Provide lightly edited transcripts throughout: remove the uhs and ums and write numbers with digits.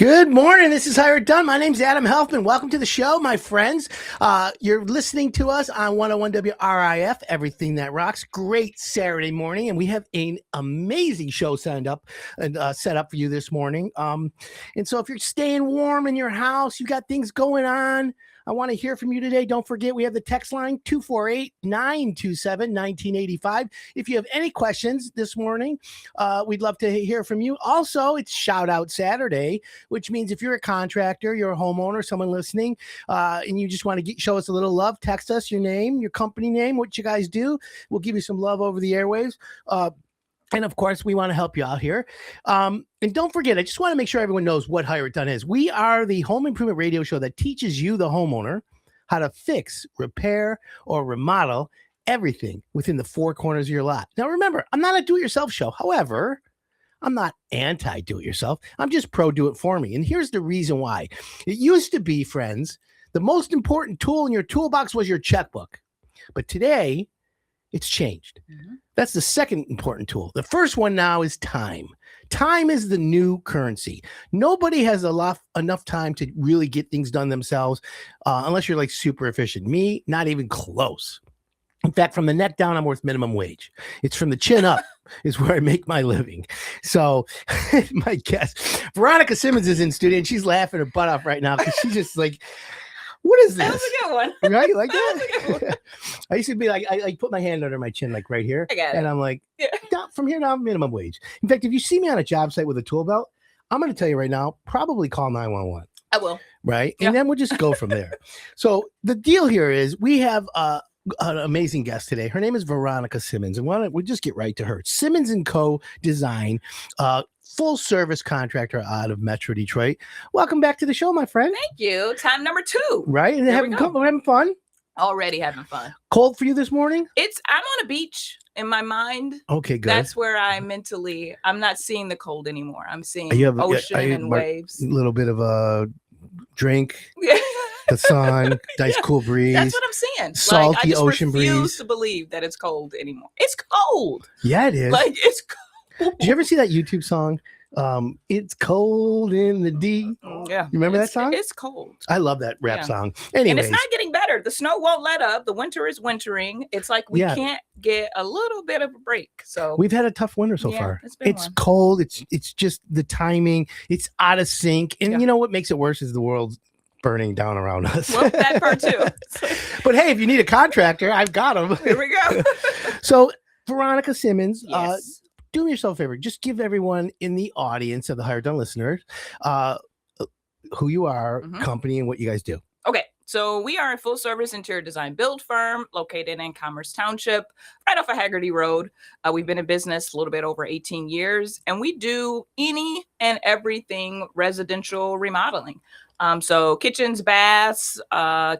Good morning. This is How You're Done. My name's Adam Helfman. Welcome to the show, my friends. You're listening to us on 101 WRIF, Everything That Rocks. Great Saturday morning, and we have an amazing show set up for you this morning. And so if you're staying warm in your house, you got things going on, I want to hear from you today. Don't forget, we have the text line 248-927-1985. If you have any questions this morning, we'd love to hear from you. Also, it's Shout Out Saturday, which means if you're a contractor, you're a homeowner, someone listening, and you just want to show us a little love, text us your name, your company name, what you guys do. We'll give you some love over the airwaves. And of course, we want to help you out here. And don't forget, I just want to make sure everyone knows what How You're Done is. We are the home improvement radio show that teaches you, the homeowner, how to fix, repair, or remodel everything within the four corners of your lot. Now, remember, I'm not a do-it-yourself show. However, I'm not anti-do-it-yourself. I'm just pro-do-it-for-me. And here's the reason why. It used to be, friends, the most important tool in your toolbox was your checkbook. But today, it's changed. Mm-hmm. That's the second important tool. The first one now is time. Time is the new currency. Nobody has enough time to really get things done themselves, unless you're like super efficient. Me, not even close. In fact, from the neck down, I'm worth minimum wage. It's from the chin up is where I make my living. So my guest, Veronica Simmons, is in studio, and she's laughing her butt off right now because she's just like, what is this? That was a good one. Right? You like that? I used to be like, I put my hand under my chin, like right here. I got it. And I'm like, from here down, minimum wage. In fact, if you see me on a job site with a tool belt, I'm going to tell you right now, probably call 911. I will. Right? Yeah. And then we'll just go from there. So the deal here is we have an amazing guest today. Her name is Veronica Simmons. And why don't we just get right to her? Simmons Co. Design, full service contractor out of Metro Detroit. Welcome back to the show, my friend. Thank you. Time number 2. Right? And we're having fun. Already having fun. Cold for you this morning? I'm on a beach in my mind. Okay, good. That's where I'm not seeing the cold anymore. I'm seeing ocean and waves. A little bit of a drink. The sun, nice cool breeze. That's what I'm saying. Salty ocean breeze. I refuse to believe that it's cold anymore. It's cold. Yeah, it is. Like, it's cold. Did you ever see that YouTube song? It's cold in the D. Yeah. You remember that song? It's cold. I love that rap song. Anyway, and it's not getting better. The snow won't let up. The winter is wintering. It's like we can't get a little bit of a break. So we've had a tough winter so far. It's cold. It's just the timing. It's out of sync. And you know what makes it worse is the world's burning down around us. Well, that part too. But hey, if you need a contractor, I've got them. Here we go. So Veronica Simmons, yes. Do me yourself a favor. Just give everyone in the audience of the How You're Done listeners who you are, company, and what you guys do. Okay. So we are a full service interior design build firm located in Commerce Township, right off of Haggerty Road. We've been in business a little bit over 18 years, and we do any and everything residential remodeling. So kitchens, baths,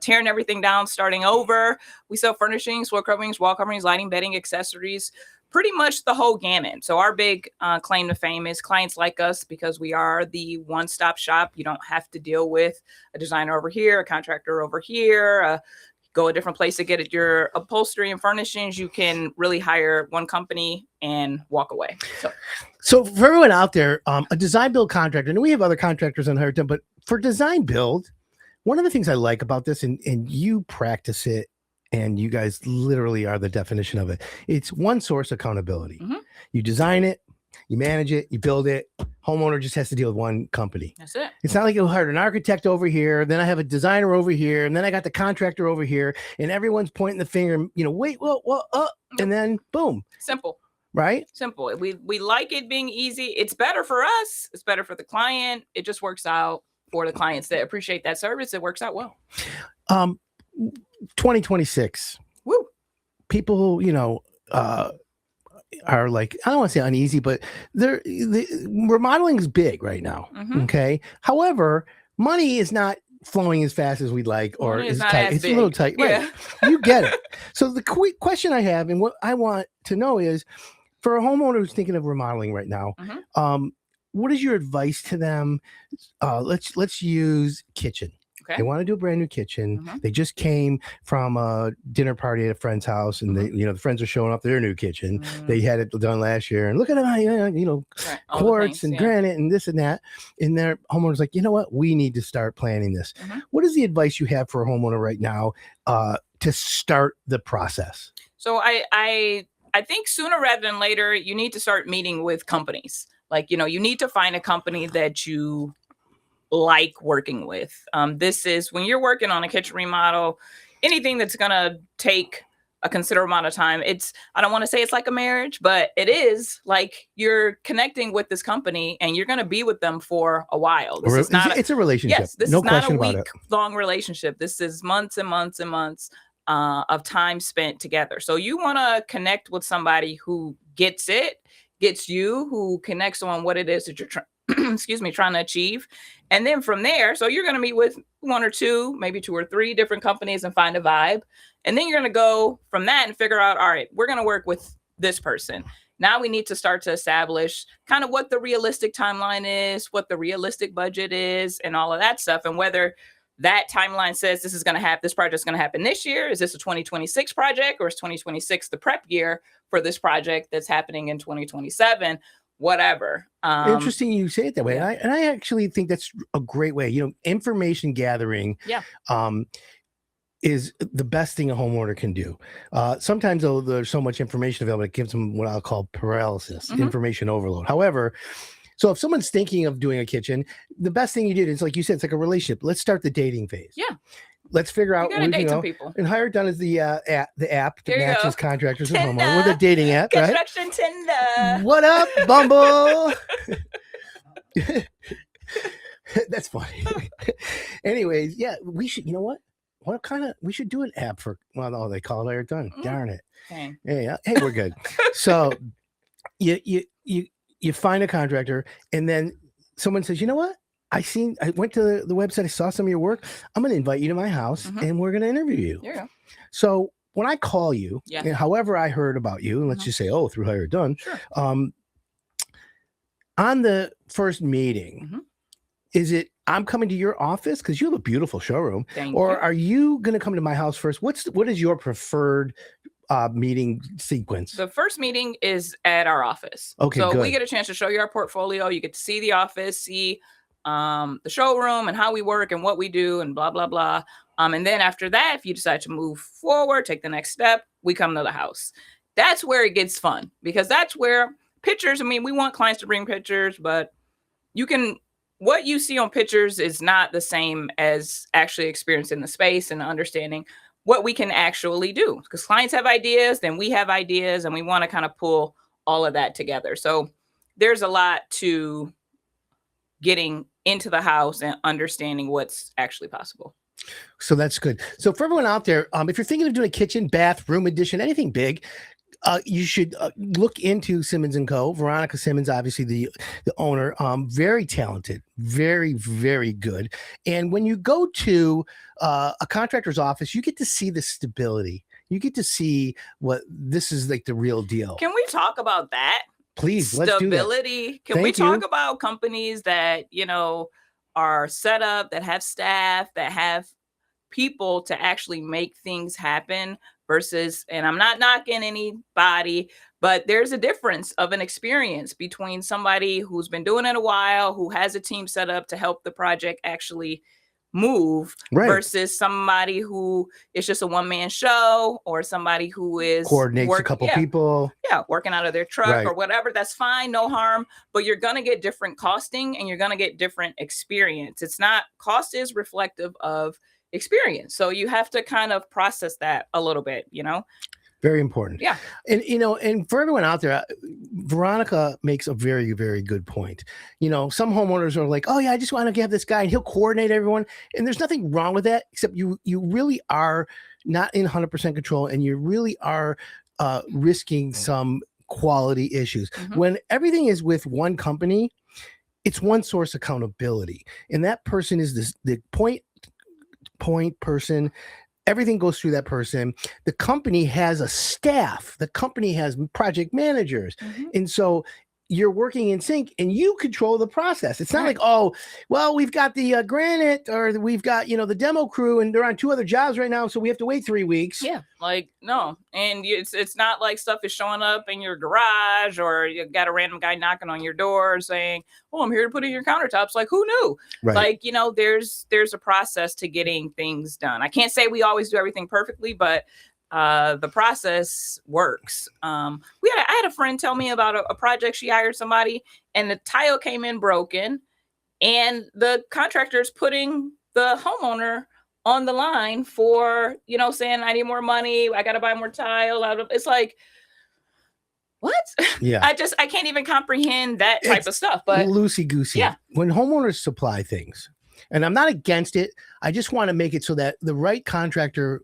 tearing everything down, starting over. We sell furnishings, floor coverings, wall coverings, lighting, bedding, accessories, pretty much the whole gamut. So our big claim to fame is clients like us because we are the one-stop shop. You don't have to deal with a designer over here, a contractor over here, go a different place to get your upholstery and furnishings. You can really hire one company and walk away. So for everyone out there, a design build contractor, and we have other contractors on Heritage, but for design build, one of the things I like about this, and you practice it, and you guys literally are the definition of it. It's one source accountability. You design it, you manage it, you build it. Homeowner just has to deal with one company. That's it. It's not like you hired an architect over here, then I have a designer over here, and then I got the contractor over here, and everyone's pointing the finger, and then boom. Simple. Right? Simple. We like it being easy. It's better for us. It's better for the client. It just works out for the clients that appreciate that service. It works out well. 2026. Woo. People, are like, I don't want to say uneasy, but the remodeling is big right now. Okay. However, money is not flowing as fast as we'd like, or is tight. It's big. A little tight. Yeah. Right. You get it. So the quick question I have, and what I want to know is, for a homeowner who's thinking of remodeling right now, what is your advice to them? Let's use kitchen. Okay. They want to do a brand new kitchen. Mm-hmm. They just came from a dinner party at a friend's house, and Mm-hmm. the friends are showing off their new kitchen. Mm-hmm. They had it done last year, and look at my, Right. quartz and granite and this and that. And their homeowner's like, you know what? We need to start planning this. Mm-hmm. What is the advice you have for a homeowner right now to start the process? So I think sooner rather than later, you need to start meeting with companies. Like, you need to find a company that you like working with. This is when you're working on a kitchen remodel, anything that's going to take a considerable amount of time. I don't want to say it's like a marriage, but it is like you're connecting with this company and you're going to be with them for a while. It's a relationship. Yes, this is not a week-long relationship. This is months and months and months of time spent together. So you want to connect with somebody who gets it, gets you, who connects on what it is that you're trying to achieve. And then from there, so you're going to meet with one or two, maybe two or three different companies and find a vibe. And then you're going to go from that and figure out, all right, we're going to work with this person. Now we need to start to establish kind of what the realistic timeline is, what the realistic budget is, and all of that stuff. And whether that timeline says this project's going to happen this year. Is this a 2026 project, or is 2026 the prep year for this project that's happening in 2027? Whatever. Interesting you say it that way. Yeah. And I actually think that's a great way. Information gathering is the best thing a homeowner can do. Sometimes, though, there's so much information available, it gives them what I'll call paralysis, information overload. However, so if someone's thinking of doing a kitchen, the best thing you did is, like you said, it's like a relationship. Let's start the dating phase. Yeah. Let's figure out where date some people. And Hire Done is the app that matches contractors and Tinder. homeowners with a dating app, right? Construction Tinder. What up, Bumble? That's funny. Anyways, yeah, we should. You know what? We should do an app for. Well, they call it Hire Done. Darn it. Okay. Hey, we're good. So you find a contractor, and then someone says, you know what? I went to the website. I saw some of your work. I'm going to invite you to my house, and we're going to interview you. There you go. So when I call you, and however I heard about you, and let's just say, through Hire Done, sure. On the first meeting, is it I'm coming to your office because you have a beautiful showroom, or are you going to come to my house first? What is your preferred meeting sequence? The first meeting is at our office. Okay, so good. We get a chance to show you our portfolio. You get to see the office, see the showroom and how we work and what we do and blah, blah, blah. And then after that, if you decide to move forward, take the next step, we come to the house. That's where it gets fun, because that's where pictures, we want clients to bring pictures, but what you see on pictures is not the same as actually experiencing the space and understanding what we can actually do, because clients have ideas, then we have ideas, and we want to kind of pull all of that together. So there's a lot to getting into the house and understanding what's actually possible. So that's good. So for everyone out there, if you're thinking of doing a kitchen, bath, room addition, anything big, you should look into Simmons Co. Veronica Simmons, obviously the owner, very talented, very, very good. And when you go to a contractor's office, you get to see the stability. You get to see what this is like, the real deal. Can we talk about that? Please, let's do that. Stability. Can we talk about companies that, are set up, that have staff, that have people to actually make things happen versus, and I'm not knocking anybody, but there's a difference of an experience between somebody who's been doing it a while, who has a team set up to help the project actually move, versus somebody who is just a one-man show, or somebody who is coordinates a couple people. Yeah, working out of their truck or whatever. That's fine, no harm. But you're gonna get different costing and you're gonna get different experience. Cost is reflective of experience. So you have to kind of process that a little bit, Very important. Yeah. And, and for everyone out there, Veronica makes a very, very good point. Some homeowners are like, oh yeah, I just want to have this guy and he'll coordinate everyone. And there's nothing wrong with that, except you really are not in 100% control, and you really are risking some quality issues. When everything is with one company, it's one source accountability. And that person is the point person. Everything goes through that person. The company has a staff. The company has project managers. And so you're working in sync and you control the process. It's not Right. like, oh, well, we've got the granite or we've got, the demo crew and they're on 2 other jobs right now. So we have to wait 3 weeks. Yeah, like no, and it's not like stuff is showing up in your garage or you got a random guy knocking on your door saying, "Oh, I'm here to put in your countertops." Like, who knew? Right. Like, there's a process to getting things done. I can't say we always do everything perfectly, but the process works. I had a friend tell me about a project. She hired somebody, and the tile came in broken, and the contractor's putting the homeowner on the line for, saying, I need more money. I got to buy more tile out of, it's like, what? Yeah. I can't even comprehend that type of stuff, but loosey goosey. Yeah. When homeowners supply things, and I'm not against it, I just want to make it so that the right contractor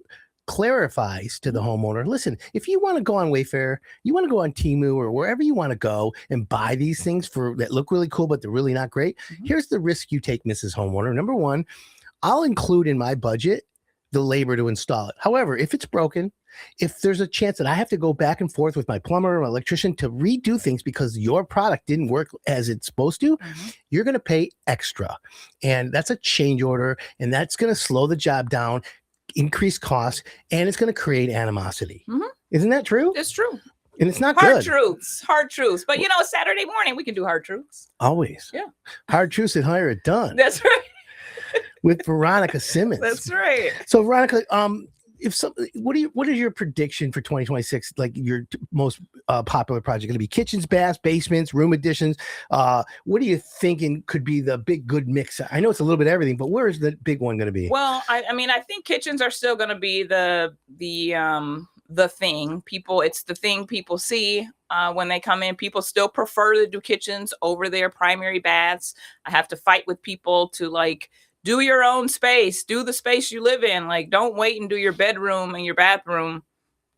clarifies to the homeowner, listen, if you want to go on Wayfair, you want to go on Temu or wherever you want to go and buy these things that look really cool, but they're really not great. Here's the risk you take, Mrs. Homeowner. Number one, I'll include in my budget the labor to install it. However, if it's broken, if there's a chance that I have to go back and forth with my plumber or electrician to redo things because your product didn't work as it's supposed to, you're going to pay extra. And that's a change order, and that's going to slow the job down, increase costs, and it's going to create animosity. Isn't that true? It's true. And it's not hard good. Hard truths. But Saturday morning we can do hard truths. Always. Yeah. Hard truths and hire it done. That's right. With Veronica Simmons. That's right. So Veronica, what is your prediction for 2026? Like your most popular project going to be kitchens, baths, basements, room additions? What are you thinking could be the big good mix? I know it's a little bit of everything, but where is the big one going to be? Well, I think kitchens are still going to be the thing. It's the thing people see when they come in. People still prefer to do kitchens over their primary baths. I have to fight with people to do your own space, do the space you live in. Like, don't wait and do your bedroom and your bathroom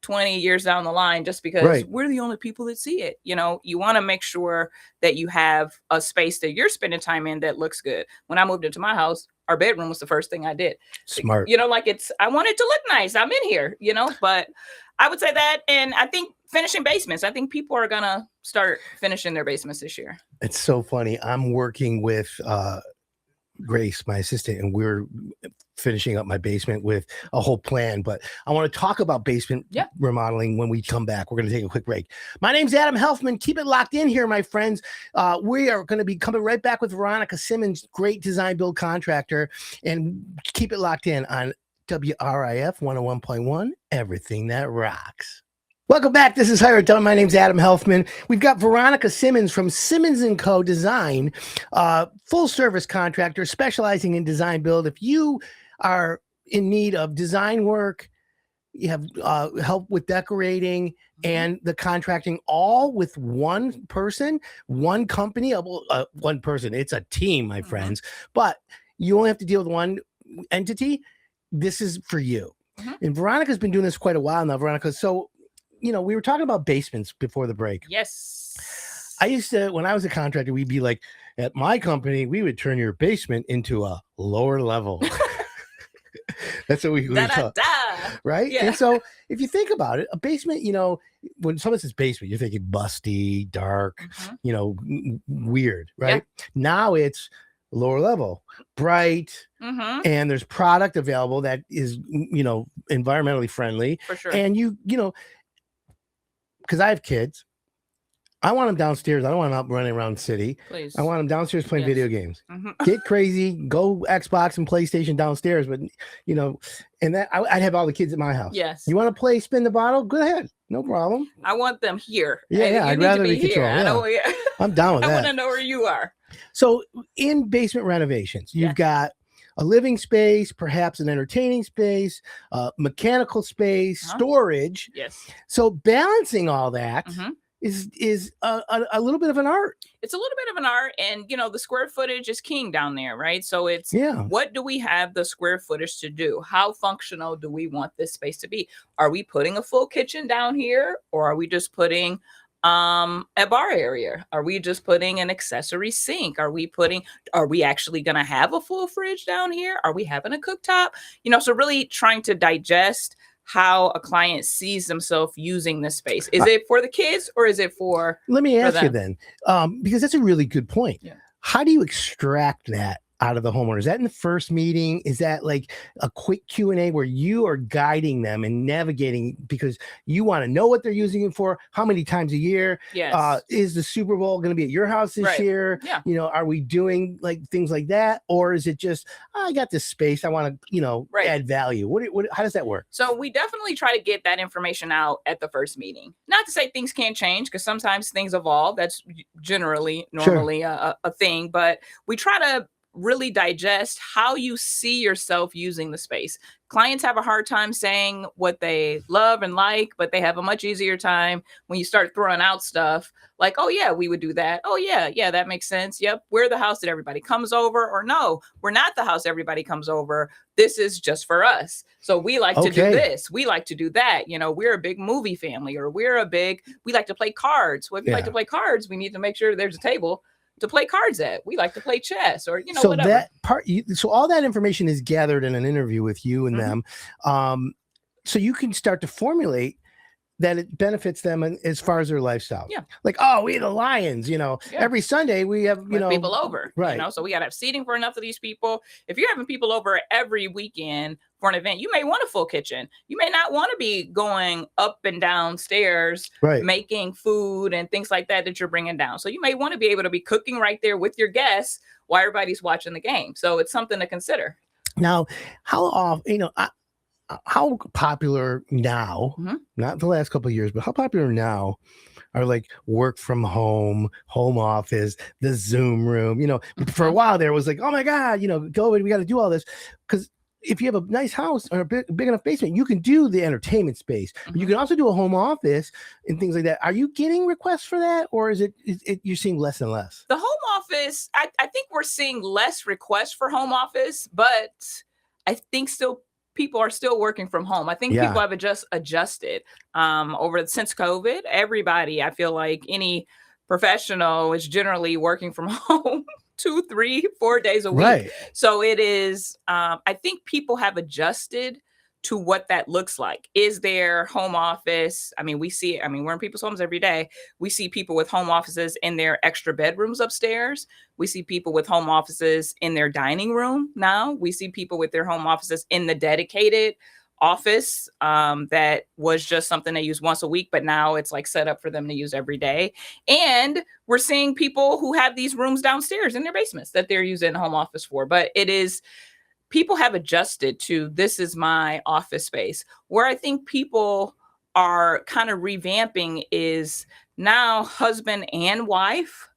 20 years down the line just because we're the only people that see it. You want to make sure that you have a space that you're spending time in that looks good. When I moved into my house, our bedroom was the first thing I did. Smart. I want it to look nice. I'm in here, but I would say that. And I think finishing basements, I think people are going to start finishing their basements this year. It's so funny. I'm working with Grace, my assistant, and we're finishing up my basement with a whole plan. But I want to talk about basement remodeling when we come back. We're going to take a quick break. My name's Adam Helfman. Keep it locked in here, my friends. We are going to be coming right back with Veronica Simmons, great design build contractor, and keep it locked in on WRIF 101.1, everything that rocks. Welcome back. This is Hire It Done. My name's Adam Helfman. We've got Veronica Simmons from Simmons Co. Design, full service contractor specializing in design build. If you are in need of design work, you have help with decorating and the contracting, all with one person, one company, one person. It's a team, my friends, but you only have to deal with one entity. This is for you. And Veronica's been doing this quite a while now, Veronica. So, we were talking about basements before the break. Yes. I used to, when I was a contractor, we'd be like, at my company, we would turn your basement into a lower level. That's what we talk. Right? Yeah. And so if you think about it, a basement, when someone says basement, you're thinking busty, dark, weird, right? Yeah. Now it's lower level, bright, and there's product available that is, environmentally friendly. For sure. And because I have kids, I want them downstairs. I don't want them out running around the city. Please. I want them downstairs playing video games. Get crazy, go Xbox and PlayStation downstairs. But, and that I'd have all the kids at my house. Yes. You want to play spin the bottle? Go ahead. No problem. I want them here. Yeah, I'd rather be control. Yeah. I'm down with that. I want to know where you are. So in basement renovations, you've got a living space, perhaps an entertaining space, mechanical space, storage. Yes. So balancing all that is a little bit of an art. It's a little bit of an art, and the square footage is king down there, right? So it's what do we have the square footage to do? How functional do we want this space to be? Are we putting a full kitchen down here, or are we just putting a bar area? Are we just putting an accessory sink? Are we actually going to have a full fridge down here? Are we having a cooktop? So really trying to digest how a client sees themselves using this space. Is it for the kids or is it for? Let me ask you them? then, because that's a really good point. Yeah. How do you extract that out of the homeowner? Is that in the first meeting? Is that like a quick Q&A where you are guiding them and navigating because you want to know what they're using it for? How many times a year? Yes. Is the Super Bowl going to be at your house this year? Yeah. Are we doing like things like that? Or is it just, I got this space, I want to, add value? How does that work? So we definitely try to get that information out at the first meeting. Not to say things can't change, because sometimes things evolve. That's normally a thing, but we try to really digest how you see yourself using the space. Clients have a hard time saying what they love and like, but they have a much easier time when you start throwing out stuff like, oh yeah, we would do that. Oh yeah, that makes sense. Yep, we're the house that everybody comes over. Or no, we're not the house everybody comes over. This is just for us. So we like to do this. We like to do that. We're a big movie family, or we like to play cards. Well, if you like to play cards, we need to make sure there's a table to play cards at. We like to play chess, or so whatever. That part, so all that information is gathered in an interview with you and them, so you can start to formulate that it benefits them as far as their lifestyle. Yeah, like, we the Lions. Every Sunday we have people over. Right. So we got to have seating for enough of these people. If you're having people over every weekend for an event, you may want a full kitchen. You may not want to be going up and down stairs, making food and things like that you're bringing down. So you may want to be able to be cooking right there with your guests while everybody's watching the game. So it's something to consider. Now, how often, how popular now, not the last couple of years, but how popular now are like work from home office, the Zoom room? For a while there was like, oh my God, COVID, we got to do all this. Because if you have a nice house or a big enough basement, you can do the entertainment space, but you can also do a home office and things like that. Are you getting requests for that, or is it you're seeing less and less? The home office, I think we're seeing less requests for home office, but I think people are still working from home. I think people have adjusted since COVID. Everybody, I feel like any professional is generally working from home 2, 3, 4 days a week. Right. So it is, I think people have adjusted to what that looks like. Is their home office? I mean, we see it. I mean, we're in people's homes every day. We see people with home offices in their extra bedrooms upstairs. We see people with home offices in their dining room now. We see people with their home offices in the dedicated office that was just something they use once a week, but now it's like set up for them to use every day. And we're seeing people who have these rooms downstairs in their basements that they're using home office for. But people have adjusted to, this is my office space. Where I think people are kind of revamping is now husband and wife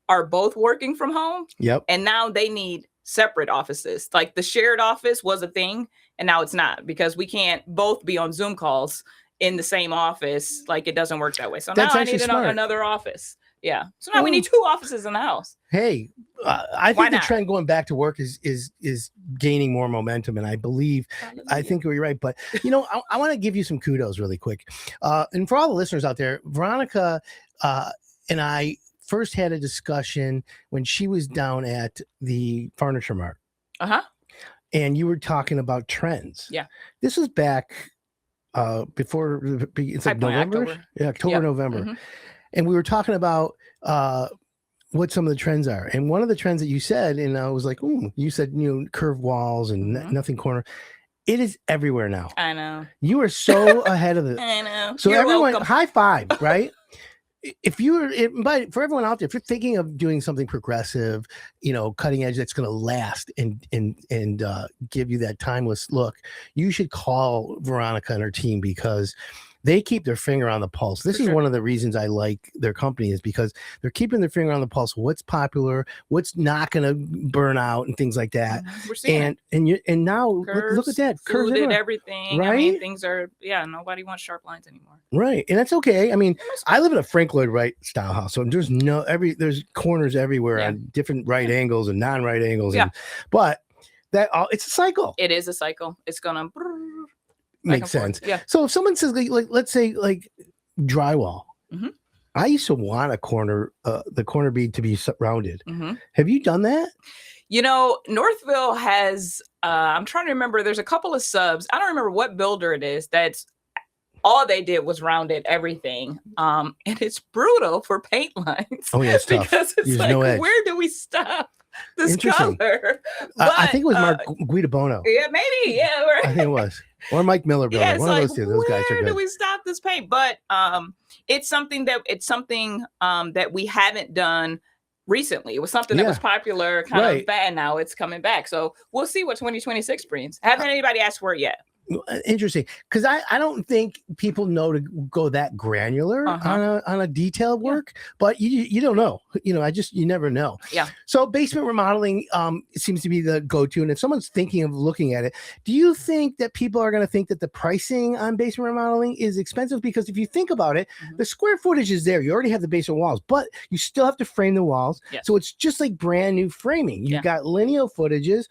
are both working from home. Yep. And now they need separate offices. Like the shared office was a thing, and now it's not, because we can't both be on Zoom calls in the same office. Like it doesn't work that way. So That's now I need another office. Yeah. So now we need 2 offices in the house. Hey, I think the trend going back to work is gaining more momentum, and I think you're right. But I want to give you some kudos really quick, and for all the listeners out there, Veronica and I first had a discussion when she was down at the Furniture Mart. And you were talking about trends. Yeah. This was back before, it's like November. October. Yeah, October, November. And we were talking about what some of the trends are. And one of the trends that you said, and I was like, ooh, you said, curved walls and nothing corner. It is everywhere now. I know. You are so ahead of it. I know. So You're everyone, welcome. high five, right? But for everyone out there, if you're thinking of doing something progressive, cutting edge that's going to last and give you that timeless look, you should call Veronica and her team, because they keep their finger on the pulse. This is one of the reasons I like their company, is because they're keeping their finger on the pulse. What's popular, what's not going to burn out, and things like that. We're seeing and now curves, look at that, curves fluted everything. Right? I mean, things are nobody wants sharp lines anymore. Right, and that's okay. I mean, I live in a Frank Lloyd Wright style house, so there's corners everywhere on different right angles and non-right angles. But it's a cycle. It is a cycle. It's gonna. Makes sense. Yeah. So if someone says like let's say like drywall, I used to want a corner, the corner bead to be rounded. Have you done that? Northville has, I'm trying to remember, there's a couple of subs. I don't remember what builder it is that's all they did was rounded everything. And it's brutal for paint lines. Oh, yeah, it's tough. Because it's There's like, no edge. where do we stop this Interesting. color? I think it was Mark Guidabono. Yeah, maybe. Yeah, right. I think it was. Or Mike Miller builder. Yeah, it's One of like, those two. Those guys are where good. do we stop this paint? But it's something that we haven't done recently. It was something that was popular kind of bad. Now it's coming back. So we'll see what 2026 brings. Haven't anybody asked for it yet. Interesting, because I don't think people know to go that granular on a detailed work, but you don't know. You never know. Yeah. So basement remodeling seems to be the go-to, and if someone's thinking of looking at it, do you think that people are going to think that the pricing on basement remodeling is expensive? Because if you think about it, the square footage is there. You already have the basement walls, but you still have to frame the walls. Yes. So it's just like brand new framing. You've got lineal footages.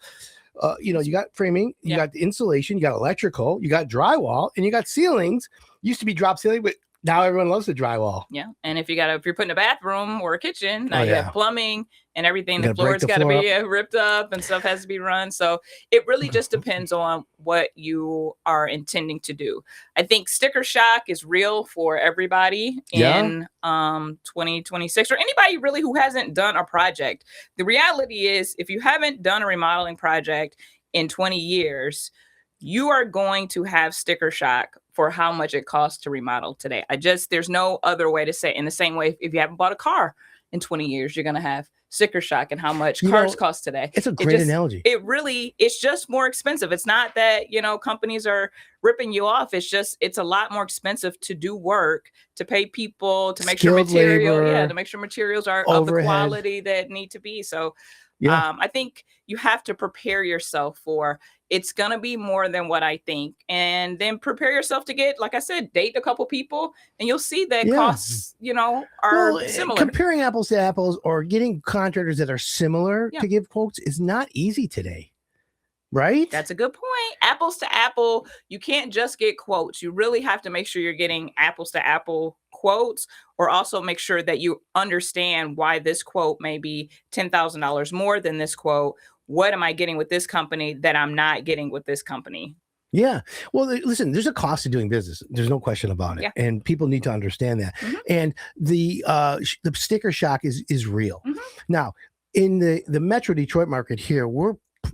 You got framing, you got the insulation, you got electrical, you got drywall, and you got ceilings. Used to be drop ceiling, but now everyone loves the drywall. Yeah. And if you're putting a bathroom or a kitchen, now you have plumbing and everything. The floor's got to be ripped up and stuff has to be run. So it really just depends on what you are intending to do. I think sticker shock is real for everybody in 2026, or anybody really who hasn't done a project. The reality is, if you haven't done a remodeling project in 20 years, you are going to have sticker shock for how much it costs to remodel today. There's no other way to say it. In the same way, if you haven't bought a car in 20 years, you're going to have sticker shock and how much cars cost today. It's a great analogy. It's just more expensive. It's not that, companies are ripping you off. It's a lot more expensive to do work, to pay people, to make sure materials are of the quality that need to be. So I think you have to prepare yourself for it's going to be more than what I think. And then prepare yourself to get, like I said, date a couple people and you'll see that costs, are similar. Comparing apples to apples or getting contractors that are similar to give quotes is not easy today. Right? That's a good point. Apples to apple, you can't just get quotes. You really have to make sure you're getting apples to apple quotes, or also make sure that you understand why this quote may be $10,000 more than this quote. What am I getting with this company that I'm not getting with this company? Yeah. Well, listen, there's a cost to doing business. There's no question about it. Yeah. And people need to understand that. And the sticker shock is real. Now, in the Metro Detroit market here,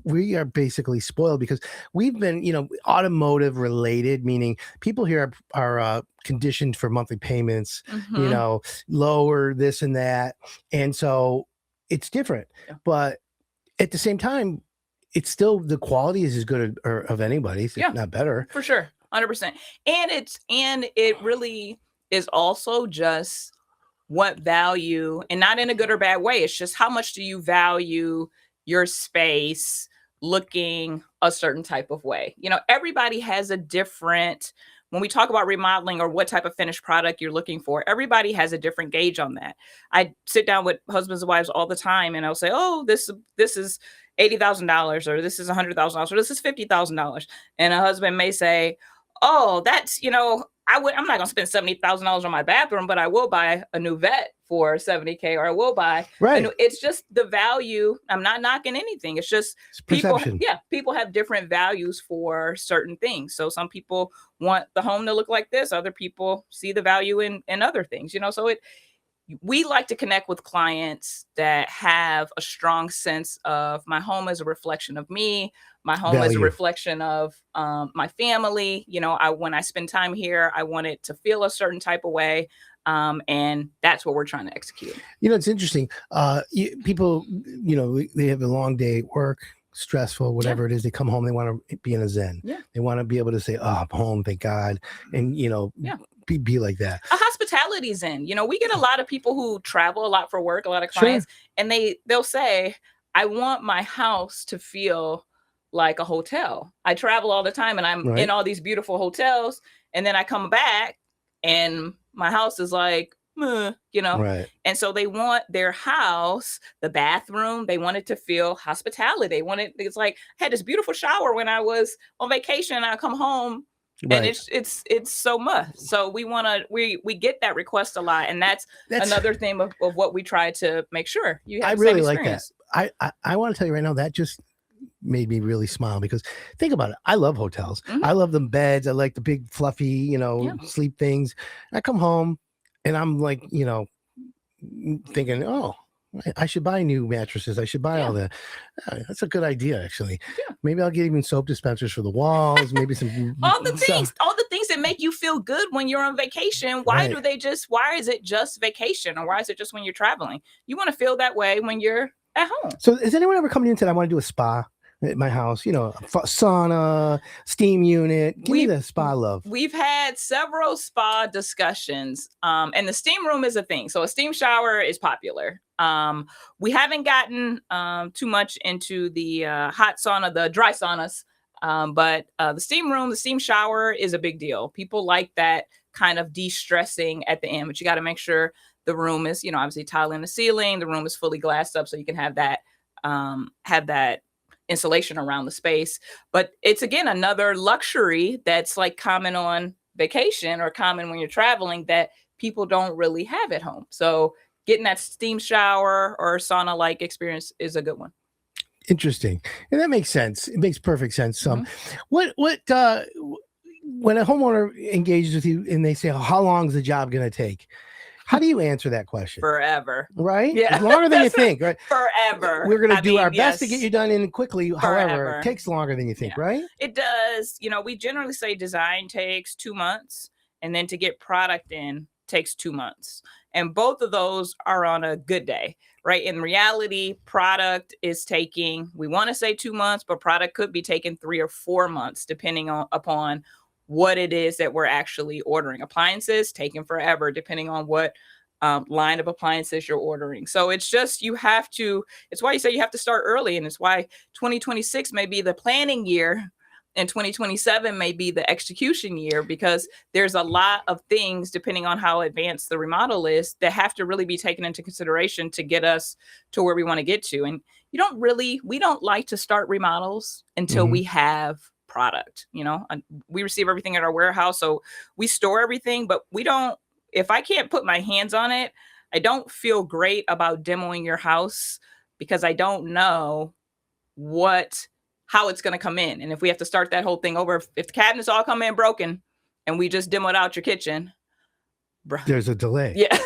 we are basically spoiled because we've been, automotive related, meaning people here are conditioned for monthly payments, lower this and that. And so it's different. Yeah. But at the same time, it's still, the quality is as good of anybody's, if not better. For sure. 100%. And it really is also just what value, and not in a good or bad way. It's just how much do you value your space looking a certain type of way. Everybody has a different, when we talk about remodeling or what type of finished product you're looking for, everybody has a different gauge on that. I sit down with husbands and wives all the time and I'll say, oh, this is $80,000 or this is $100,000 or this is $50,000. And a husband may say, oh, that's, I'm not going to spend $70,000 on my bathroom, but I will buy a new vet for $70K, or I will buy. Right. It's just the value. I'm not knocking anything. It's just people have different values for certain things. So some people want the home to look like this. Other people see the value in other things, so we like to connect with clients that have a strong sense of my home is a reflection of me. My home is a reflection of my family. When I spend time here, I want it to feel a certain type of way. And that's what we're trying to execute. It's interesting. People, they have a long day at work, stressful, whatever it is. They come home, they want to be in a zen. Yeah. They want to be able to say, oh, I'm home, thank God. And, be like that. A hospitality zen. We get a lot of people who travel a lot for work, a lot of clients, and they'll say, I want my house to feel like a hotel. I travel all the time and I'm in all these beautiful hotels, and then I come back and my house is like, right. And so they want their house, the bathroom, they want it to feel hospitality. It's like, I had this beautiful shower when I was on vacation and I come home. Right. And it's so much. So we get that request a lot, and that's another thing of what we try to make sure you have. I really like that. I want to tell you right now that just made me really smile because think about it. I love hotels. Mhm. I love the beds. I like the big fluffy, Yeah. sleep things. I come home and I'm like, thinking, oh, I should buy new mattresses. I should buy all that. That's a good idea, actually. Yeah. Maybe I'll get even soap dispensers for the walls. Maybe some all the things that make you feel good when you're on vacation. Why is it just vacation, or why is it just when you're traveling? You want to feel that way when you're at home. So has anyone ever come in and said, I want to do a spa at my house? Sauna, steam unit. Give me the spa love. We've had several spa discussions, and the steam room is a thing. So a steam shower is popular. We haven't gotten too much into the hot sauna, the dry saunas, but the steam room, the steam shower is a big deal. People like that kind of de-stressing at the end, but you got to make sure the room is, obviously tile in the ceiling. The room is fully glassed up so you can have that insulation around the space. But it's, again, another luxury that's like common on vacation or common when you're traveling that people don't really have at home. So getting that steam shower or sauna-like experience is a good one. Interesting. And that makes sense. It makes perfect sense. When a homeowner engages with you and they say, how long is the job going to take? How do you answer that question? Forever. Right? Yeah. It's longer than you think, right? Forever. We're going to do our best to get you done in quickly. Forever. However, it takes longer than you think, right? It does. We generally say design takes 2 months, and then to get product in takes 2 months. And both of those are on a good day, right? In reality, product is taking, we want to say 2 months, but product could be taking 3 or 4 months, depending upon what it is that we're actually ordering. Appliances taking forever, depending on what line of appliances you're ordering. So it's just, it's why you say you have to start early. And it's why 2026 may be the planning year and 2027 may be the execution year, because there's a lot of things, depending on how advanced the remodel is, that have to really be taken into consideration to get us to where we want to get to. And we don't like to start remodels until we have product. We receive everything at our warehouse, so we store everything, but if I can't put my hands on it, I don't feel great about demoing your house, because I don't know how it's going to come in. And if we have to start that whole thing over, if the cabinets all come in broken and we just demoed out your kitchen, there's a delay. Yeah.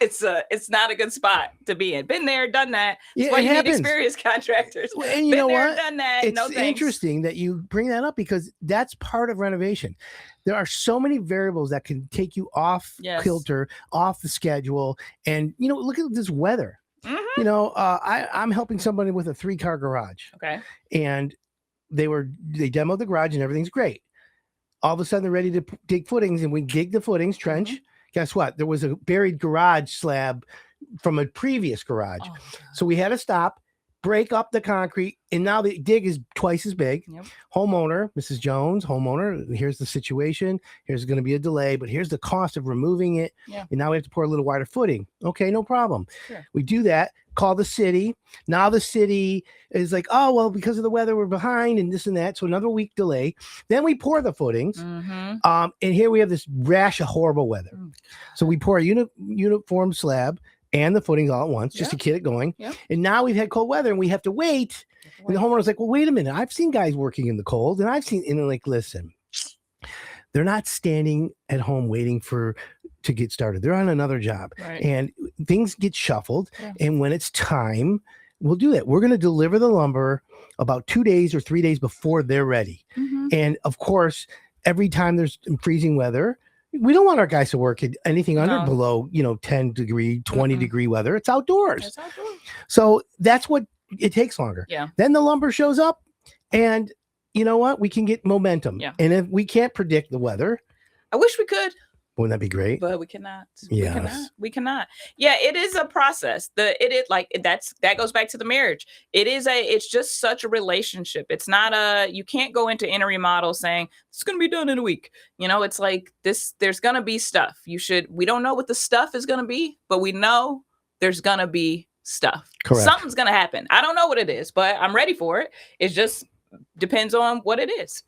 It's not a good spot to be in. Been there, done that. That's why you need experienced contractors. And you know what? Done that. It's interesting that you bring that up, because that's part of renovation. There are so many variables that can take you off kilter, off the schedule. And, look at this weather. I'm helping somebody with a 3-car garage. Okay. And they demoed the garage and everything's great. All of a sudden they're ready to dig footings, and we dig the footings, trench. Guess what? There was a buried garage slab from a previous garage. So we had to stop, break up the concrete, and now the dig is twice as big. Yep. Homeowner, Mrs. Jones, here's the situation. Here's going to be a delay, but here's the cost of removing it. Yeah. And now we have to pour a little wider footing. Okay, no problem. Sure. We do that, call the city. Now the city is like, oh, well, because of the weather, we're behind and this and that. So another week delay. Then we pour the footings. And here we have this rash of horrible weather. So we pour a uniform slab and the footings all at once, just to get it going. Yep. And now we've had cold weather and we have to wait. And the homeowner's like, well, wait a minute. I've seen guys working in the cold, and listen, they're not standing at home waiting to get started. They're on another job. Right. And things get shuffled. Yeah. And when it's time, we'll do that. We're going to deliver the lumber about 2 days or 3 days before they're ready. And of course, every time there's freezing weather, we don't want our guys to work at anything below, 10 degree, 20 degree weather. It's outdoors. It's outdoors. So that's what it takes longer. Yeah. Then the lumber shows up, and you know what? We can get momentum. Yeah. And if we can't predict the weather, I wish we could. Wouldn't that be great? But we cannot. Yes. We cannot. Yeah, it is a process. That goes back to the marriage. It's just such a relationship. It's not you can't go into any remodel saying it's going to be done in a week. It's like this, there's going to be stuff. We don't know what the stuff is going to be, but we know there's going to be stuff. Correct. Something's going to happen. I don't know what it is, but I'm ready for it. It just depends on what it is.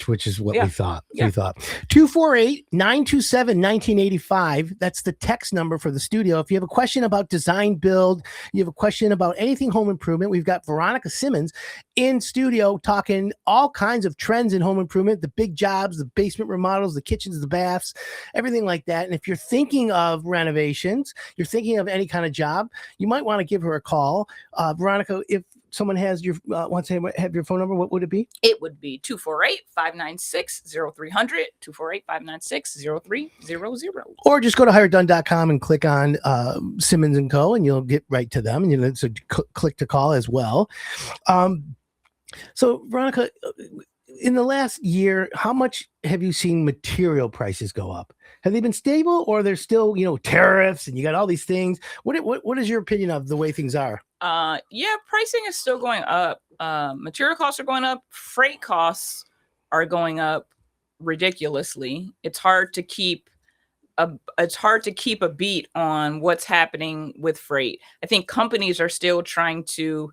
which is what Yeah. we thought. Yeah. We thought 248-927-1985. That's the text number for the studio. If you have a question about design build, you have a question about anything home improvement, we've got Veronica Simmons in studio talking all kinds of trends in home improvement, the big jobs, the basement remodels, the kitchens, the baths, everything like that. And if you're thinking of renovations, you're thinking of any kind of job, you might want to give her a call. Veronica, if someone has your wants to have your phone number, what would it be? It would be 248-596-0300, 248-596-0300. Or just go to hiredone.com and click on Simmons Co, and you'll get right to them. And it's a click to call as well. So, Veronica, in the last year, how much have you seen material prices go up? Have they been stable, or there's still, tariffs and you got all these things? What is your opinion of the way things are? Yeah, pricing is still going up. Material costs are going up. Freight costs are going up ridiculously. It's hard to keep a beat on what's happening with freight. I think companies are still trying to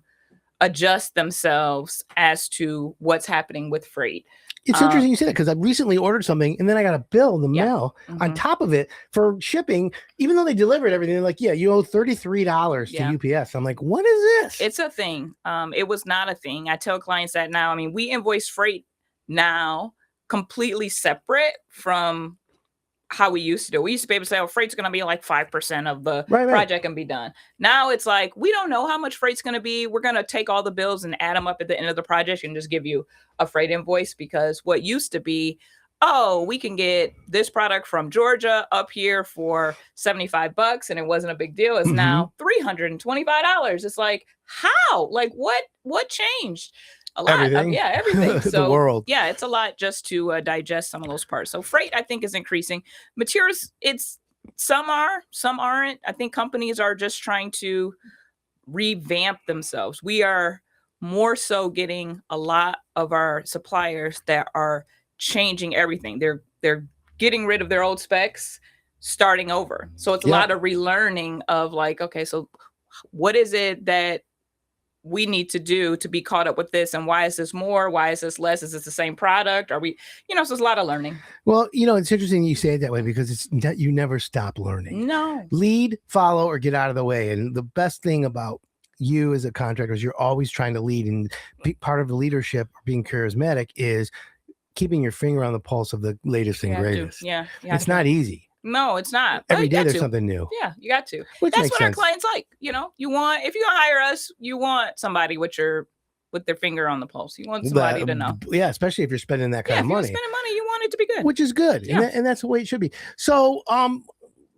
adjust themselves as to what's happening with freight. It's interesting you say that, because I recently ordered something and then I got a bill in the mail on Mhm. top of it for shipping, even though they delivered everything. They're like, yeah, you owe $33 to UPS. I'm like, what is this? It's a thing. It was not a thing. I tell clients that now. I mean, we invoice freight now completely separate from how we used to do. We used to be able to say, oh, freight's going to be like 5% of the project and be done. Now it's like, we don't know how much freight's going to be. We're going to take all the bills and add them up at the end of the project and just give you a freight invoice, because what used to be, oh, we can get this product from Georgia up here for $75 and it wasn't a big deal. It's now $325. It's like, how? Like, what changed? A lot. Everything. Everything. So the world. Yeah, it's a lot just to digest some of those parts. So freight, I think, is increasing. Materials, some are, some aren't. I think companies are just trying to revamp themselves. We are more so getting a lot of our suppliers that are changing everything. They're getting rid of their old specs, starting over. So it's a lot of relearning of like, okay, so what is it that we need to do to be caught up with this, and why is this more? Why is this less? Is this the same product? Are we, so it's a lot of learning. Well, it's interesting you say it that way, because you never stop learning. No. Lead, follow, or get out of the way. And the best thing about you as a contractor is you're always trying to lead, and part of the leadership or being charismatic is keeping your finger on the pulse of the latest and greatest. It's not easy. No, it's not. Every day there's something new. Yeah, you got to. Which That's makes what sense. Our clients like. If you hire us, you want somebody with their finger on the pulse. You want somebody to know. Yeah, especially if you're spending that kind of money. If you're spending money, you want it to be good. Which is good. Yeah. And that's the way it should be. So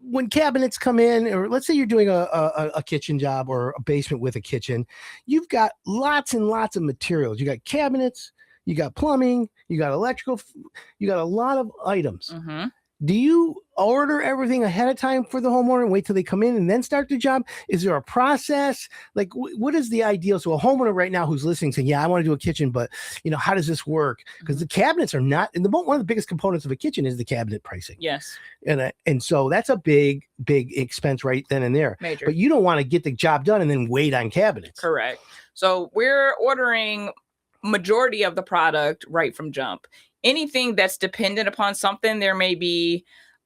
when cabinets come in, or let's say you're doing a kitchen job or a basement with a kitchen, you've got lots and lots of materials. You got cabinets, you got plumbing, you got electrical, you got a lot of items. Do you order everything ahead of time for the homeowner and wait till they come in and then start the job? Is there a process? Like, what is the ideal? So a homeowner right now who's listening saying, yeah, I want to do a kitchen, but how does this work? Because the cabinets are not, and one of the biggest components of a kitchen is the cabinet pricing. Yes. And so that's a big expense right then and there. Major. But you don't want to get the job done and then wait on cabinets. Correct. So we're ordering majority of the product right from jump. Anything that's dependent upon something, there may be,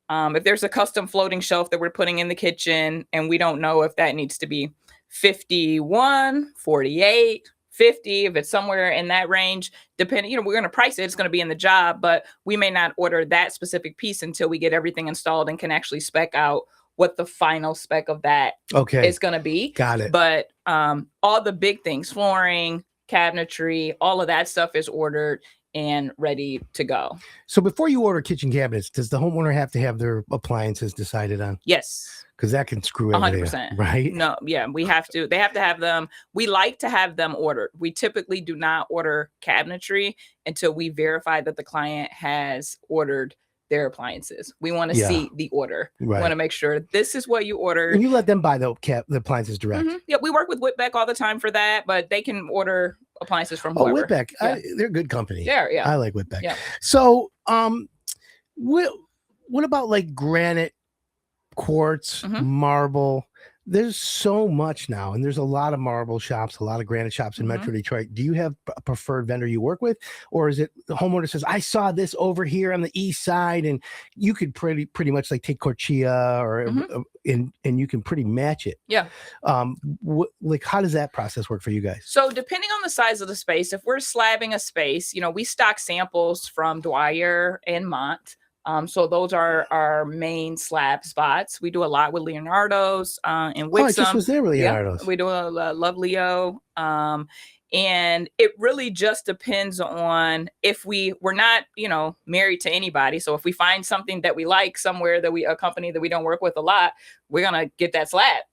if there's a custom floating shelf that we're putting in the kitchen and we don't know if that needs to be 51, 48, 50, if it's somewhere in that range, depending, we're going to price it, it's going to be in the job, but we may not order that specific piece until we get everything installed and can actually spec out what the final spec of that is going to be. Got it. But all the big things, flooring, cabinetry, all of that stuff is ordered and ready to go. So before you order kitchen cabinets, does the homeowner have to have their appliances decided on? Yes. Because that can screw everything 100%. up, right? No, yeah, we have to. They have to have them. We like to have them ordered. We typically do not order cabinetry until we verify that the client has ordered their appliances. We want to see the order. We want to make sure this is what you ordered. And you let them buy the appliances direct. Yeah, we work with Whitbeck all the time for that, but they can order appliances from whoever. Oh, Whitbeck. Yeah. They're a good company. Yeah. I like Whitbeck. Yeah. So what about like granite, quartz, marble? There's so much now, and there's a lot of marble shops, a lot of granite shops in Metro Detroit. Do you have a preferred vendor you work with, or is it the homeowner says, I saw this over here on the east side, and you could pretty much like take Corchia or and you can pretty match it? Yeah. Like, how does that process work for you guys? So depending on the size of the space, if we're slabbing a space, we stock samples from Dwyer and Mont. So those are our main slab spots. We do a lot with Leonardo's and Wixom. I just was there with Leonardo's. Yeah, we do a love Leo. And it really just depends on if we're not, married to anybody. So if we find something that we like somewhere a company that we don't work with a lot, we're going to get that slab,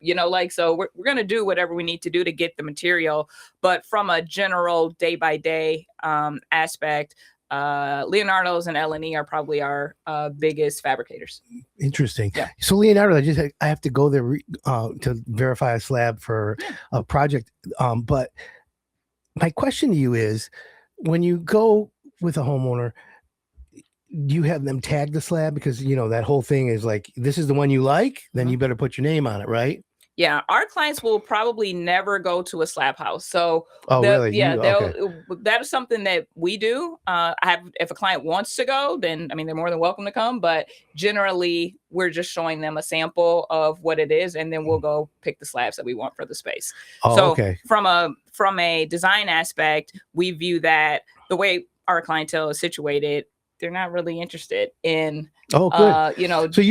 so we're going to do whatever we need to do to get the material. But from a general day by day aspect, Leonardo's and L&E are probably our biggest fabricators. Interesting. Yeah. So Leonardo, I have to go there to verify a slab for a project. But my question to you is, when you go with a homeowner, do you have them tag the slab? Because that whole thing is like, this is the one you like, then you better put your name on it, right? Yeah, our clients will probably never go to a slab house. So, really? Yeah, Okay. that is something that we do. If a client wants to go, then they're more than welcome to come. But generally, we're just showing them a sample of what it is, and then we'll go pick the slabs that we want for the space. Okay. From a design aspect, we view that the way our clientele is situated, they're not really interested in. Oh, good. So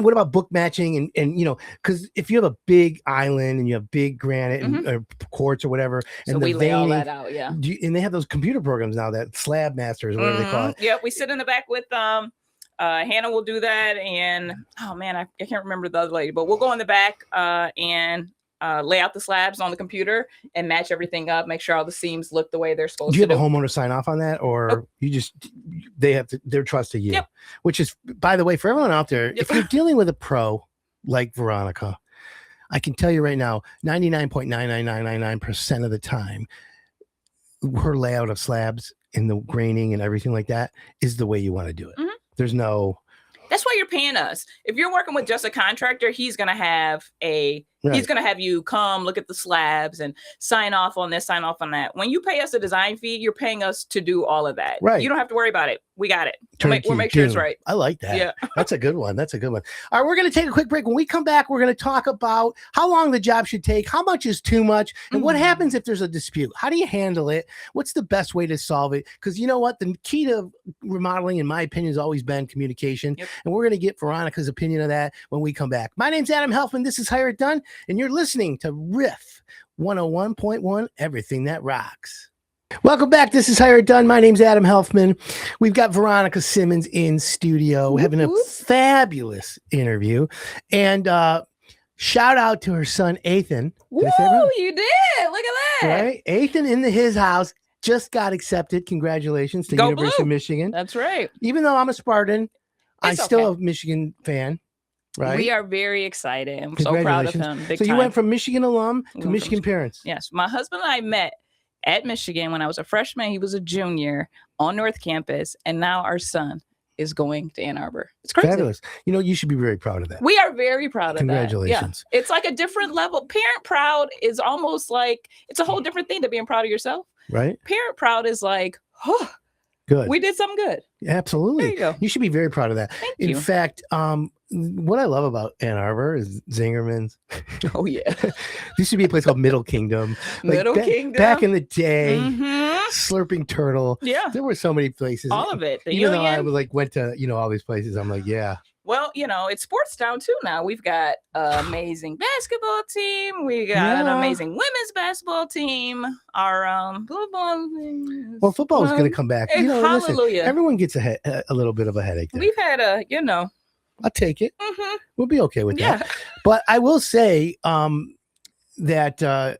what about book matching and because if you have a big island and you have big granite and quartz or whatever, and so we lay all veining, that out, yeah. And they have those computer programs now, that Slab Masters, whatever they call it. Yep, we sit in the back with Hannah will do that, and oh man, I can't remember the other lady, but we'll go in the back and lay out the slabs on the computer and match everything up, make sure all the seams look the way they're supposed to. Do you have a homeowner sign off on that, or they're trusting you? Yep. Which is, by the way, for everyone out there, if you're dealing with a pro like Veronica, I can tell you right now, 99.99999% of the time, her layout of slabs and the graining and everything like that is the way you want to do it. There's no. That's why you're paying us. If you're working with just a contractor, he's going to have he's going to have you come look at the slabs and sign off on this, sign off on that. When you pay us a design fee, you're paying us to do all of that. Right. You don't have to worry about it. We got it. We'll make sure it's right. I like that. Yeah. That's a good one. All right, we're going to take a quick break. When we come back, we're going to talk about how long the job should take, how much is too much, and what happens if there's a dispute. How do you handle it? What's the best way to solve it? Because you know what? The key to remodeling, in my opinion, has always been communication. Yep. And we're going to get Veronica's opinion of that when we come back. My name's Adam Helfman. This is Hire It Done, and you're listening to Riff 101.1, everything that rocks. Welcome back. This is Hire It Done. My name's Adam Helfman. We've got Veronica Simmons in studio having a fabulous interview. And shout out to her son, Ethan. Woo, you did. Look at that. Right? Ethan in his house just got accepted. Congratulations to University of Michigan. That's right. Even though I'm a Spartan, I'm still a Michigan fan. Right. We are very excited. I'm so proud of him. So you went from Michigan alum to Michigan parents. Yes. My husband and I met at Michigan when I was a freshman. He was a junior on North Campus. And now our son is going to Ann Arbor. It's crazy. Fabulous. You should be very proud of that. We are very proud of Congratulations. that. Yeah. It's like a different level. Parent proud is almost like, it's a whole different thing to being proud of yourself. Right. Parent proud is like, oh, good. We did something good. Absolutely. There you go. You should be very proud of that. Thank you. In fact, what I love about Ann Arbor is Zingerman's. Oh, yeah. There used to be a place called Middle Kingdom. Middle Kingdom. Back in the day, Slurping Turtle. Yeah. There were so many places. All of it. Even though I went to, all these places, I'm like, yeah. Well, it's sports town too now. We've got an amazing basketball team. We got an amazing women's basketball team. Our football. Well, football is going to come back. Hallelujah. Listen, everyone gets a little bit of a headache there. We've had I'll take it. We'll be okay with that. But I will say that the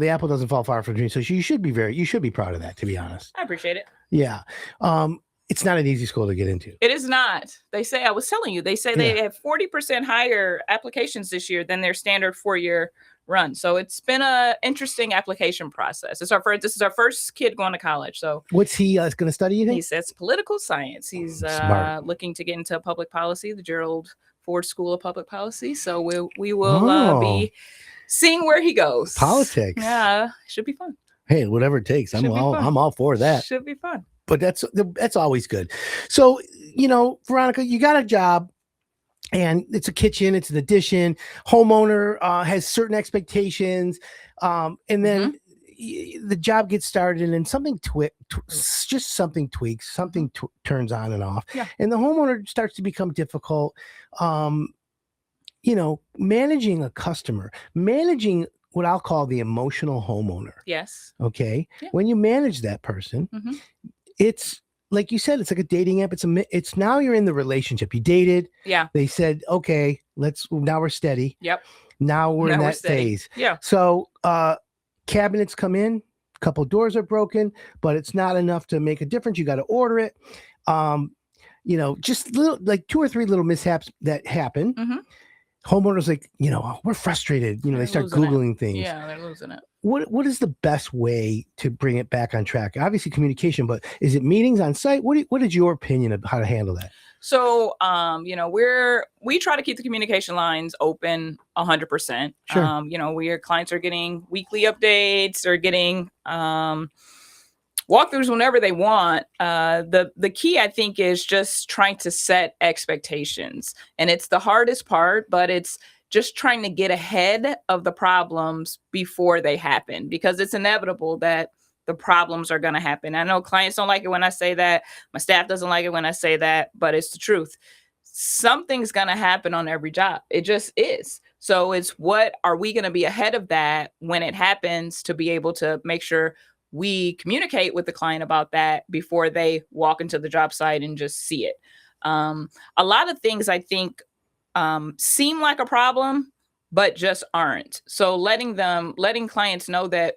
apple doesn't fall far from the tree. So you should be proud of that, to be honest. I appreciate it. Yeah. It's not an easy school to get into. It is not. They say, I was telling you, they have 40% higher applications this year than their standard 4-year run. So it's been an interesting application process. This is our first kid going to college. So what's he going to study, you think? He says political science. He's looking to get into public policy, the Gerald Ford School of Public Policy. So we will be seeing where he goes. Politics. Yeah, should be fun. Hey, whatever it takes. I'm all for that. Should be fun. But that's always good. So, Veronica, you got a job and it's a kitchen, it's an addition. Homeowner has certain expectations. And then the job gets started and then something tweaks, something turns on and off. Yeah. And the homeowner starts to become difficult. Managing a customer, managing what I'll call the emotional homeowner. Yes. Okay. Yeah. When you manage that person, it's like you said, it's like a dating app. It's now you're in the relationship. You dated. Yeah. They said, okay, now we're steady. Yep. Now we're in that phase. Yeah. So cabinets come in, a couple doors are broken, but it's not enough to make a difference. You got to order it. Just like 2 or 3 little mishaps that happen. Homeowners we're frustrated. They start Googling things. Yeah, they're losing it. What is the best way to bring it back on track? Obviously communication, but is it meetings on site? What is your opinion of how to handle that? So, we try to keep the communication lines open 100%. Sure. Clients are getting weekly updates or getting walkthroughs whenever they want. The key, I think, is just trying to set expectations. And it's the hardest part, but it's just trying to get ahead of the problems before they happen, because it's inevitable that the problems are going to happen. I know clients don't like it when I say that. My staff doesn't like it when I say that, but it's the truth. Something's going to happen on every job. It just is. So it's what are we going to be ahead of that when it happens to be able to make sure we communicate with the client about that before they walk into the job site and just see it. A lot of things I think seem like a problem, but just aren't. So letting clients know that,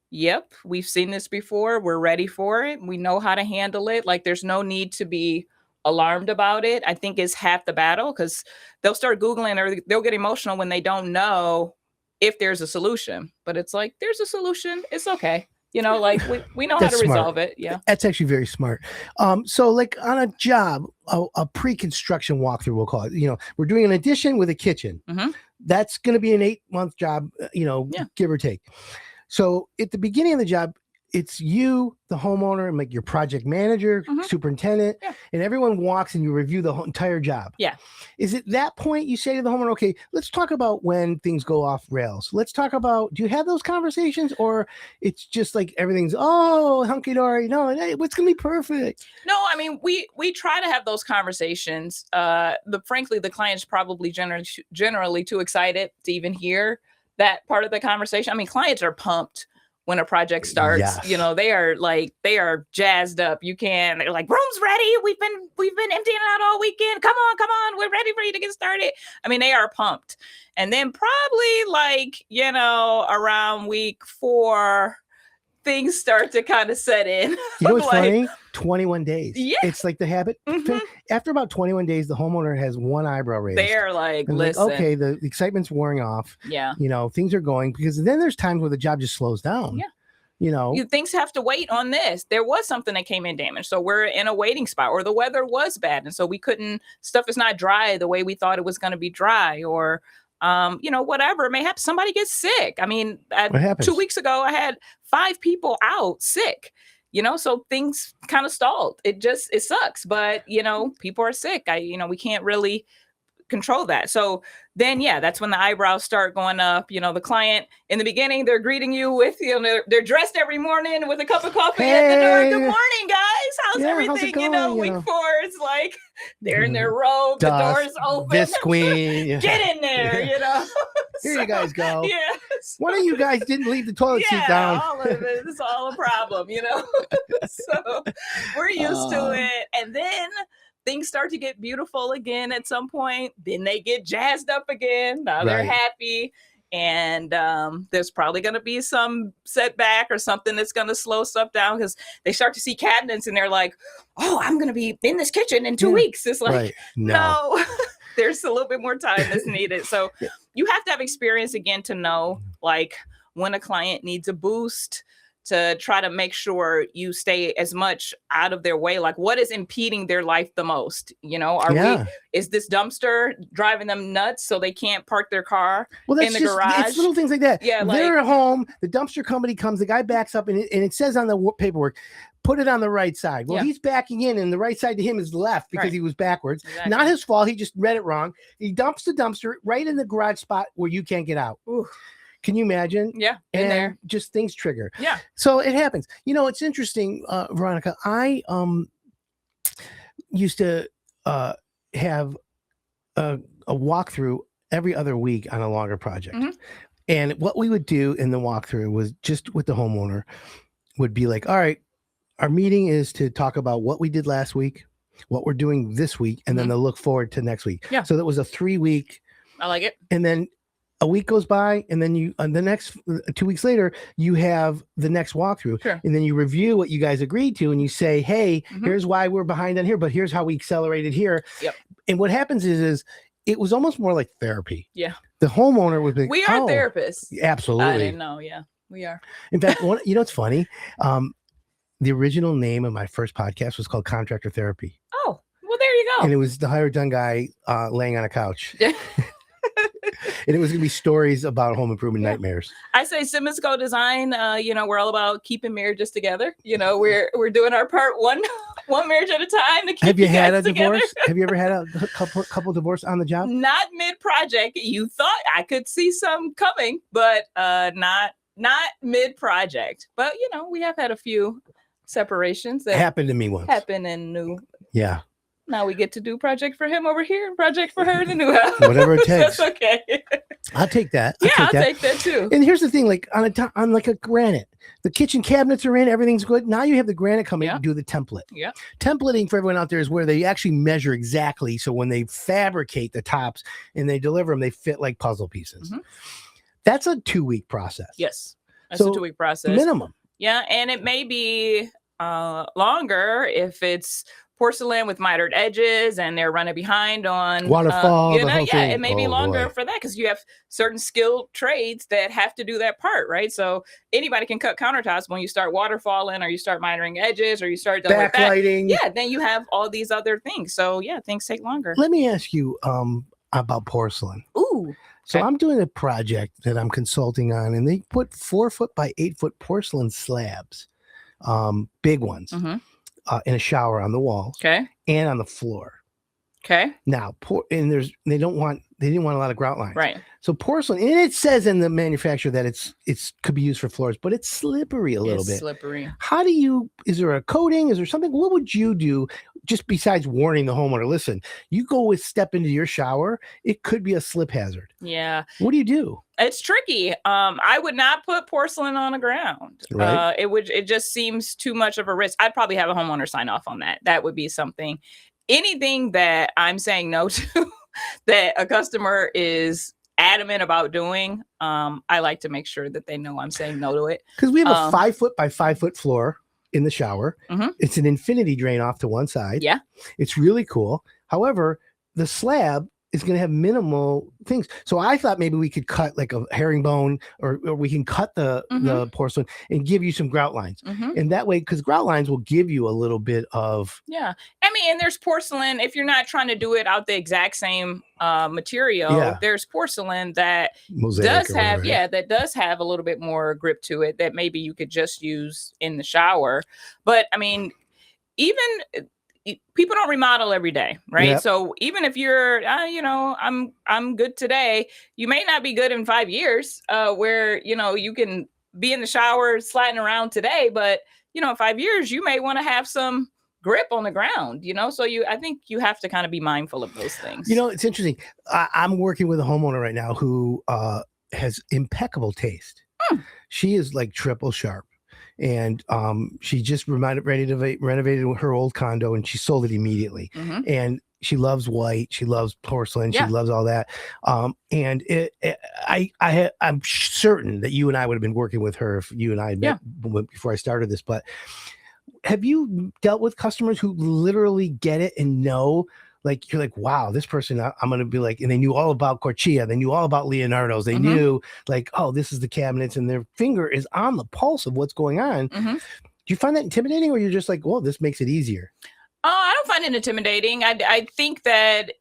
yep, we've seen this before. We're ready for it. We know how to handle it. Like there's no need to be alarmed about it. I think is half the battle, because they'll start Googling or they'll get emotional when they don't know if there's a solution. But it's like, there's a solution. It's okay. We know how to resolve it. Yeah. That's actually very smart. So like on a job, a pre-construction walkthrough, we'll call it, we're doing an addition with a kitchen. That's going to be an 8-month job, give or take. So at the beginning of the job, it's you, the homeowner, and like your project manager, superintendent, and everyone walks and you review the entire job. Yeah. Is it that point you say to the homeowner, okay, let's talk about when things go off rails. Let's talk about, do you have those conversations, or it's just like everything's, hunky-dory, no, it's going to be perfect? No, I mean, we try to have those conversations. Frankly, the client's probably generally too excited to even hear that part of the conversation. I mean, clients are pumped when a project starts. Yes. they are jazzed up. They're like, room's ready. We've been emptying it out all weekend. Come on. We're ready for you to get started. I mean, they are pumped. And then probably around week 4, things start to kind of set in. You know what's funny? 21 days. Yeah. It's like the habit. After about 21 days, the homeowner has one eyebrow raised. They're like, listen. Like, okay, the excitement's wearing off. Yeah. Things are going, because then there's times where the job just slows down. Yeah. Things have to wait on this. There was something that came in damaged. So we're in a waiting spot, or the weather was bad. And so stuff is not dry the way we thought it was going to be dry, or whatever. Mayhaps somebody gets sick. I mean, 2 weeks ago, I had 5 people out sick, so things kind of stalled. It sucks, but people are sick. We can't really control that. So then, that's when the eyebrows start going up. The client in the beginning, they're greeting you with, they're dressed every morning with a cup of coffee at the door. Good morning, guys. How's everything? Week 4, it's like they're in their robe, the door's open. This queen, get in there, Here you guys go. Yes. One of you guys didn't leave the toilet seat down. All of it. It's all a problem, So we're used to it. And then things start to get beautiful again at some point. Then they get jazzed up again. Now they're happy. And there's probably going to be some setback or something that's going to slow stuff down, because they start to see cabinets and they're like, oh, I'm going to be in this kitchen in 2 weeks. It's like, no. There's a little bit more time that's needed. So you have to have experience again to know, like, when a client needs a boost, to try to make sure you stay as much out of their way. Like, what is impeding their life the most? You know, is this dumpster driving them nuts so they can't park their car in the garage? It's little things like that. Yeah, they're at home, the dumpster company comes, the guy backs up, and it says on the paperwork, put it on the right side. Well, he's backing in, and the right side to him is left because he was backwards. Exactly. Not his fault. He just read it wrong. He dumps the dumpster right in the garage spot where you can't get out. Ooh. Can you imagine? Yeah, in there. Just things trigger. Yeah. So it happens. You know, it's interesting, Veronica. I used to have a walkthrough every other week on a longer project. Mm-hmm. And what we would do in the walkthrough was just with the homeowner would be like, all right, our meeting is to talk about what we did last week, what we're doing this week, and then they'll look forward to next week. Yeah. So that was a 3-week. I like it. And then a week goes by, and then the next 2 weeks later, you have the next walkthrough. Sure. And then you review what you guys agreed to, and you say, hey, here's why we're behind on here, but here's how we accelerated here. Yep. And what happens is it was almost more like therapy. Yeah. The homeowner would be, we are therapists. Absolutely. I didn't know. Yeah, we are. In fact, you know what's funny? The original name of my first podcast was called Contractor Therapy. Oh, well, there you go. And it was the hired done guy laying on a couch. Yeah. And it was going to be stories about home improvement nightmares. I say Simmons Co design, you know, we're all about keeping marriages together. You know, we're doing our part one marriage at a time to keep Have you had a together. Divorce? Have you ever had a couple divorce on the job? Not mid-project. You thought I could see some coming, but not mid-project. But, you know, we have had a few separations that happened to me once. Happened in new. Yeah. Now we get to do project for him over here and project for her in the new house. Whatever it takes. That's okay. I'll take that. I'll take that too. And here's the thing, like on like a granite, the kitchen cabinets are in, everything's good. Now you have the granite coming to do the template. Yeah. Templating for everyone out there is where they actually measure exactly. So when they fabricate the tops and they deliver them, they fit like puzzle pieces. Mm-hmm. That's a 2-week process. Yes. That's a 2-week process. Minimum. Yeah. And it may be longer if it's porcelain with mitered edges and they're running behind on waterfall. It may be longer for that because you have certain skilled trades that have to do that part, right? So anybody can cut countertops. When you start waterfalling or you start mitering edges or you start backlighting, then you have all these other things. So things take longer. Let me ask you about porcelain. Ooh. So I'm doing a project that I'm consulting on, and they put 4-foot by 8-foot porcelain slabs, big ones. Mm-hmm. In a shower on the wall, and on the floor. Okay. Now, they didn't want a lot of grout lines, right? So porcelain, and it says in the manufacturer that it's could be used for floors, but it's slippery a little bit. Slippery. Is there a coating? Is there something? What would you do just besides warning the homeowner? Listen, you step into your shower, it could be a slip hazard. Yeah. What do you do? It's tricky. I would not put porcelain on the ground. Right. It just seems too much of a risk. I'd probably have a homeowner sign off on that. That would be something. Anything that I'm saying no to that a customer is adamant about doing, I like to make sure that they know I'm saying no to it. Because we have a 5-foot by 5-foot floor in the shower. Mm-hmm. It's an infinity drain off to one side. Yeah. It's really cool. However, the slab is going to have minimal things. So I thought maybe we could cut like a herringbone or we can cut the porcelain and give you some grout lines. Mm-hmm. And that way, because grout lines will give you a little bit of. Yeah. I mean, and there's porcelain, if you're not trying to do it out the exact same material, there's porcelain that does have a little bit more grip to it that maybe you could just use in the shower. But I mean, even people don't remodel every day, right? Yep. So even if you're, I'm good today, you may not be good in 5 years, where, you can be in the shower sliding around today, but, in 5 years, you may want to have some grip on the ground, So I think you have to kind of be mindful of those things. It's interesting. I'm working with a homeowner right now who has impeccable taste. She is like triple sharp. And she just renovated her old condo and she sold it immediately. Mm-hmm. And she loves white. She loves porcelain. She loves all that. And I'm certain that you and I would have been working with her if you and I had met before I started this. But have you dealt with customers who literally get it and know like you're like, wow, this person, I'm going to be like, and they knew all about Corchia. They knew all about Leonardo's. They Mhm. knew like, oh, this is the cabinets, and their finger is on the pulse of what's going on. Mhm. Do you find that intimidating, or you're just like, well, this makes it easier? I don't find it intimidating. I think that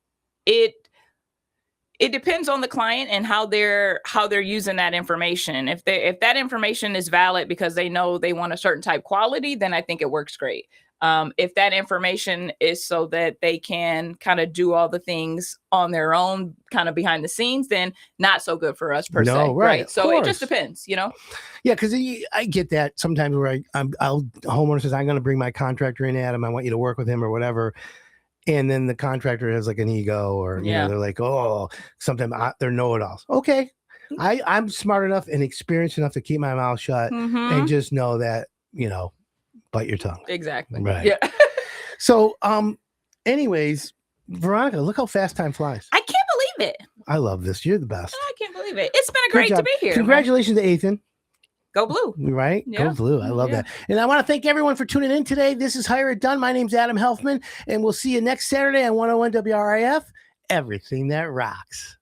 it depends on the client and how they're using that information. If that information is valid because they know they want a certain type quality, then I think it works great. If that information is so that they can kind of do all the things on their own, kind of behind the scenes, then not so good for us per se. No, right, So of it just course. depends, you know? Yeah, because I get that sometimes where I'll homeowner says, I'm going to bring my contractor in, Adam. I want you to work with him or whatever. And then the contractor has like an ego, or you Yeah. know, they're like, oh, sometimes they're know-it-alls. Okay, I'm smart enough and experienced enough to keep my mouth shut Mhm. and just know that, you know, bite your tongue. Exactly. Right. Yeah. So, anyways, Veronica, look how fast time flies. I can't believe it. I love this. You're the best. I can't believe it. It's been Good great to job. be here. Congratulations to Ethan. Go Blue. Right? Yeah. Go Blue. I love Yeah. that. And I want to thank everyone for tuning in today. This is Hire It Done. My name's Adam Helfman, and we'll see you next Saturday on 101 WRIF. Everything that rocks.